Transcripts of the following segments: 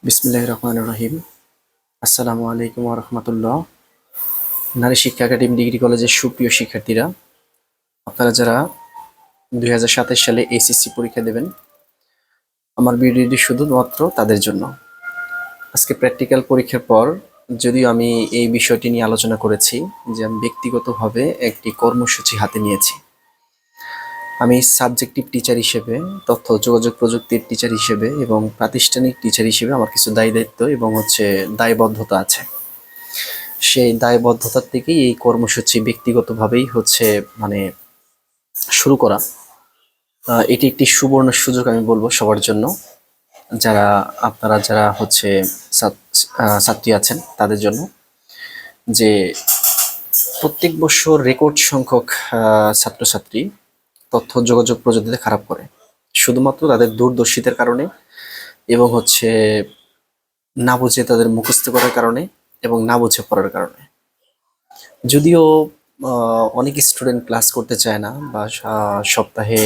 বিসমিল্লাহির রহমানির রহিম। আসসালামু আলাইকুম ওয়া রাহমাতুল্লাহ। নারী শিক্ষা একাডেমি ডিগ্রি কলেজের সুপ্রিয় শিক্ষার্থীরা, আপনারা যারা 2027 সালে এসএসসি পরীক্ষা দেবেন, আমার ভিডিওটি শুধুমাত্র তাদের জন্য। আজকে প্র্যাকটিক্যাল পরীক্ষার পর যদিও আমি এই বিষয়টি নিয়ে আলোচনা করেছি যে আমি ব্যক্তিগতভাবে একটি কর্মসূচি হাতে নিয়েছি। আমি সাবজেক্টিভ টিচার হিসেবে, তথ্য যোগাযোগ প্রযুক্তির টিচার হিসেবে এবং প্রাতিষ্ঠানিক টিচার হিসেবে আমার কিছু দায়িত্ব এবং দায়বদ্ধতা আছে। সেই দায়বদ্ধতার থেকেই এই কর্মসূচি ব্যক্তিগতভাবেই মানে শুরু করা। এটি একটি সুবর্ণ সুযোগ আমি বলবো সবার জন্য, যারা আপনারা যারা ছাত্রী আছেন তাদের জন্য, যে প্রত্যেক বছর রেকর্ড সংখ্যক ছাত্রছাত্রী তথ্য যোগাযোগ প্রযুক্তিতে খারাপ করে, শুধুমাত্র তাদের দূরদর্শিতার কারণে এবং না বুঝে তাদের মুখস্থ করার কারণে এবং না বুঝে পড়ার কারণে। যদিও অনেক স্টুডেন্ট ক্লাস করতে চায় না বা সপ্তাহে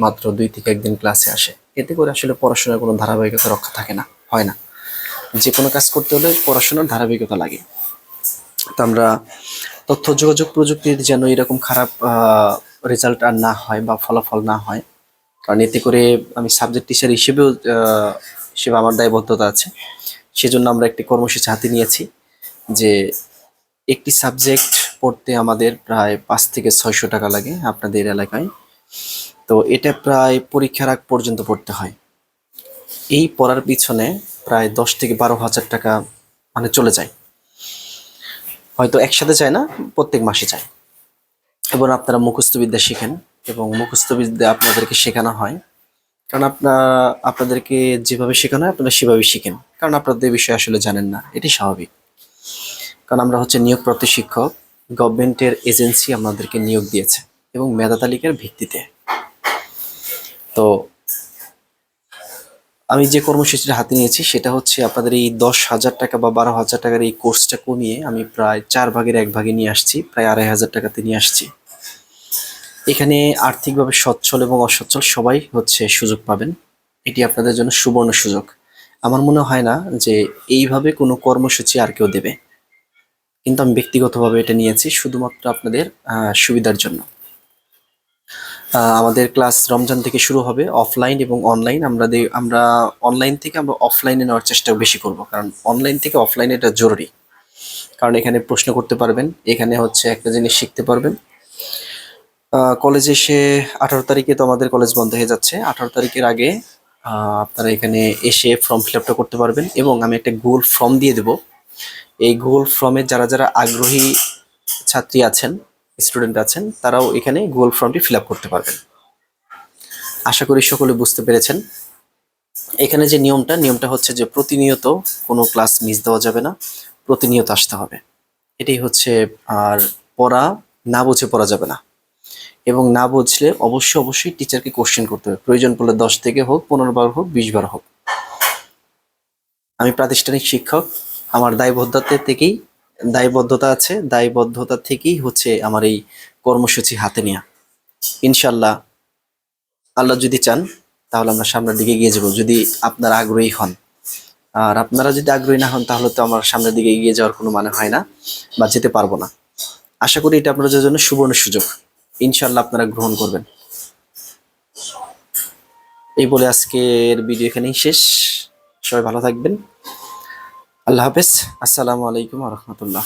মাত্র 2 থেকে 1 দিন ক্লাসে আসে, এতে করে আসলে পড়াশোনার কোনো ধারাবাহিকতা রক্ষা থাকে না, হয় না। যে কোনো কাজ করতে হলে পড়াশোনার ধারাবাহিকতা লাগে। তো আমরা তথ্য যোগাযোগ প্রযুক্তির যেন এরকম খারাপ রেজাল্ট আর না হয় বা ফলাফল না হয়, কারণ এতে করে আমি সাবজেক্ট টিচার হিসেবেও আমার দায়বদ্ধতা আছে। সেজন্য আমরা একটি কর্মসূচি হাতে নিয়েছি যে একটি সাবজেক্ট পড়তে আমাদের প্রায় 5 থেকে 600 টাকা লাগে আপনাদের এলাকায়। তো এটা প্রায় পরীক্ষার আগ পর্যন্ত পড়তে হয়। এই পড়ার পিছনে প্রায় 10 থেকে 12 হাজার টাকা মানে চলে যায়, হয়তো একসাথে যায় না, প্রত্যেক মাসে যায়। এবং আপনারা মুখস্থবিদ্যা শিখেন এবং মুখস্থবিদ্যা আপনাদেরকে শেখানো হয়, কারণ আপনাদেরকে যেভাবে শেখানো হয় আপনারা সেভাবে শিখেন, কারণ আপনাদের বিষয়ে আসলে জানেন না, এটি স্বাভাবিক। কারণ আমরা নিয়োগপ্রাপ্ত শিক্ষক, গভর্নমেন্টের এজেন্সি আমাদেরকে নিয়োগ দিয়েছে এবং মেধা তালিকার ভিত্তিতে। তো আমি যে কর্মসূচিটা হাতে নিয়েছি সেটা হচ্ছে আপনাদের এই 10,000 টাকা বা 12,000 টাকার এই কোর্সটা কমিয়ে আমি প্রায় 4 ভাগের 1 ভাগে নিয়ে আসছি, প্রায় 2,500 টাকাতে নিয়ে আসছি। এখানে আর্থিকভাবে সচ্ছল এবং অসচ্ছল সবাই সুযোগ পাবেন। এটি আপনাদের জন্য সুবর্ণ সুযোগ। আমার মনে হয় না যে এইভাবে কোনো কর্মসূচি আর কেউ দেবে, কিন্তু আমি ব্যক্তিগতভাবে এটা নিয়েছি শুধুমাত্র আপনাদের সুবিধার জন্য। আমাদের ক্লাস রমজান থেকে শুরু হবে, অফলাইন এবং অনলাইন। আমরা অনলাইন থেকে আমরা অফলাইনে নেওয়ার চেষ্টা বেশি করব, কারণ অনলাইন থেকে অফলাইনে এটা জরুরি। কারণ এখানে প্রশ্ন করতে পারবেন, এখানে একটা জিনিস শিখতে পারবেন। কলেজে এসে 18 তারিখে তো আমাদের কলেজ বন্ধ হয়ে যাচ্ছে। 18 তারিখের আগে আপনারা এখানে এসে ফর্ম ফিল আপটা করতে পারবেন এবং আমি একটা গুগল ফর্ম দিয়ে দেব। এই গুগল ফর্মে যারা যারা আগ্রহী ছাত্রী আছেন, স্টুডেন্ট আছেন, তারাও এখানে গুগল ফর্মটি ফিল আপ করতে পারবেন। আশা করি সকলে বুঝতে পেরেছেন। এখানে যে নিয়মটা হচ্ছে যে প্রতিনিয়ত কোনো ক্লাস মিস দেওয়া যাবে না, প্রতিনিয়ত আসতে হবে। এটাই আর পড়া না বুঝে পড়া যাবে না, এবং না বুঝলে অবশ্যই টিচারকে কোশ্চেন করতে হবে। প্রয়োজন পড়লে 10 থেকে হোক, 15 বার হোক, 20 বার হোক। আমি প্রাতিষ্ঠানিক শিক্ষক, আমার দায়বদ্ধতা আছে, দায়বদ্ধতা থেকেই আমার এই কর্মসূচি হাতে নেওয়া। ইনশাল্লাহ আল্লাহ যদি চান তাহলে আমরা সামনের দিকে এগিয়ে যাব, যদি আপনারা আগ্রহী হন। আর আপনারা যদি আগ্রহী না হন তাহলে তো আমার সামনের দিকে এগিয়ে যাওয়ার কোনো মানে হয় না বা যেতে পারবো না। আশা করি এটা আপনাদের জন্য সুবর্ণ সুযোগ, ইনশাল্লাহ আপনারা গ্রহণ করবেন। এই বলে আজকের ভিডিও এখানেই শেষ। সবাই ভালো থাকবেন। আল্লাহ হাফেজ। আসসালামু আলাইকুম ওয়া রাহমাতুল্লাহ।